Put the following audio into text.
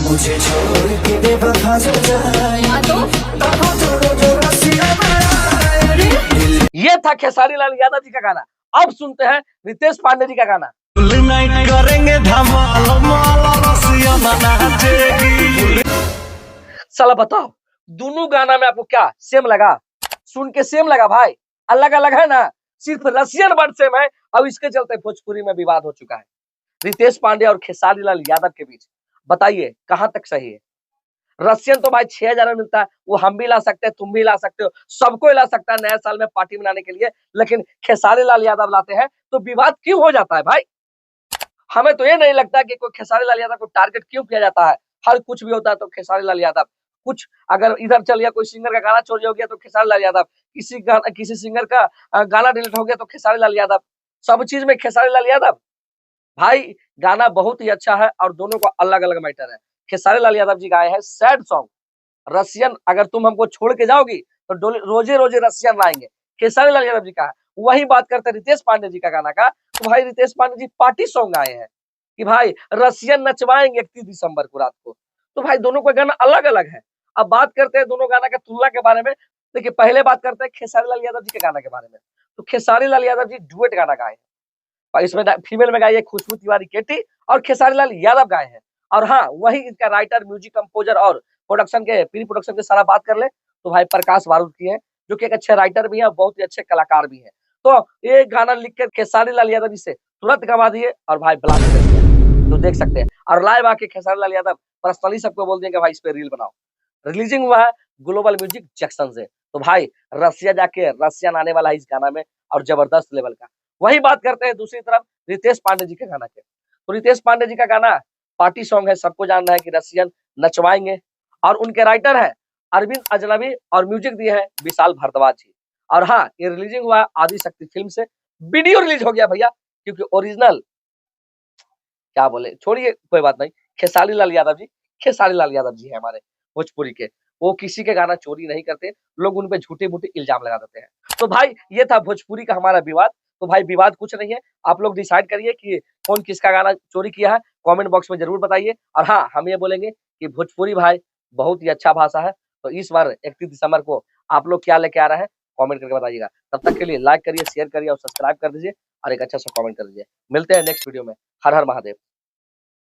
मुझे छोड़ के बेवफा जो जाए ये था खेसारी लाल यादव जी का गाना। अब सुनते हैं रितेश पांडे जी का गाना। करेंगे धमाल माला रसिया नाचेगी। साला बताओ, दोनों गाना में आपको क्या सेम लगा? सुन के सेम लगा भाई? अलग अलग है ना, सिर्फ रसियन वर्ड सेम है। अब इसके चलते भोजपुरी में विवाद हो चुका है रितेश पांडे और खेसारी लाल यादव के बीच। बताइए कहां तक सही है? रसियन तो भाई 6,000 में मिलता है, वो हम भी ला सकते हैं, तुम भी ला सकते हो, सबको ला सकता है नए साल में पार्टी मनाने के लिए। लेकिन खेसारी लाल यादव लाते हैं तो विवाद क्यों हो जाता है भाई? हमें तो ये नहीं लगता कि कोई खेसारी लाल यादव को टारगेट क्यों किया जाता है। हर कुछ भी होता है तो खेसारी लाल यादव, कुछ अगर इधर चल गया, कोई सिंगर का गाना चोरी हो गया तो खेसारी लाल यादव, किसी सिंगर का गाना डिलीट हो गया तो खेसारी लाल यादव, सब चीज में खेसारी लाल यादव। भाई गाना बहुत ही अच्छा है और दोनों का अलग अलग मैटर है। खेसारी लाल यादव जी गाए हैं सैड सॉन्ग, रसियन अगर तुम हमको छोड़ के जाओगी तो रोजे रोजे रसियन लाएंगे, खेसारी लाल यादव जी का है। वही बात करते हैं रितेश पांडे जी का गाना का, तो भाई रितेश पांडे जी पार्टी सॉन्ग आए हैं कि भाई रसियन नचवाएंगे 31 दिसंबर को रात को। तो भाई दोनों का गाना अलग अलग है। अब बात करते हैं दोनों गाना के तुलना के बारे में। देखिए पहले बात करते हैं खेसारी लाल यादव जी के गाना के बारे में। तो खेसारी लाल यादव जी डुएट गाना गाए हैं और इसमें फीमेल में गाई है खुशबू तिवारी केटी और खेसारी लाल यादव गाए हैं। और हाँ, वही इनका राइटर, म्यूजिक कंपोजर और प्रोडक्शन के प्री प्रोडक्शन के सारा बात कर ले तो भाई प्रकाश बारूद की है, जो कि एक अच्छे राइटर भी है, बहुत ही अच्छे कलाकार भी है। तो ये गाना लिख के खेसारी लाल यादव जी से तुरंत गवा दिए और भाई ब्लास्ट कर दिया, तो देख सकते हैं। और लाइव आके खेसारी लाल यादव पर्सनली सबको बोल दिए कि भाई इस पे रील बनाओ। रिलीजिंग हुआ है ग्लोबल म्यूजिक जंक्शन से। तो भाई रसिया जाके रसियन आने वाला है इस गाना में, और जबरदस्त लेवल का। वही बात करते हैं दूसरी तरफ रितेश पांडे जी के गाना के। तो रितेश पांडे जी का गाना पार्टी सॉन्ग है, सबको जानना है कि रसियन नचवाएंगे। और उनके राइटर है अरविंद अजनबी और म्यूजिक दिए है विशाल भारद्वाज जी। और हाँ, ये रिलीजिंग हुआ है आदि शक्ति फिल्म से। वीडियो रिलीज हो गया भैया, क्योंकि ओरिजिनल क्या बोले, छोड़िए कोई बात नहीं। खेसारी लाल यादव जी, खेसारी लाल यादव जी है हमारे भोजपुरी के, वो किसी के गाना चोरी नहीं करते, लोग उन पे झूठे मूठे इल्जाम लगा देते हैं। तो भाई ये था भोजपुरी का हमारा विवाद। तो भाई विवाद कुछ नहीं है, आप लोग डिसाइड करिए कि कौन किसका गाना चोरी किया है, कमेंट बॉक्स में जरूर बताइए। और हाँ, हम ये बोलेंगे कि भोजपुरी भाई बहुत ही अच्छा भाषा है। तो इस बार 31 दिसंबर को आप लोग क्या लेके आ रहे हैं, कमेंट करके बताइएगा। तब तक के लिए लाइक करिए, शेयर करिए और सब्सक्राइब कर दीजिए और एक अच्छा सा कमेंट कर दीजिए। मिलते हैं नेक्स्ट वीडियो में। हर हर महादेव।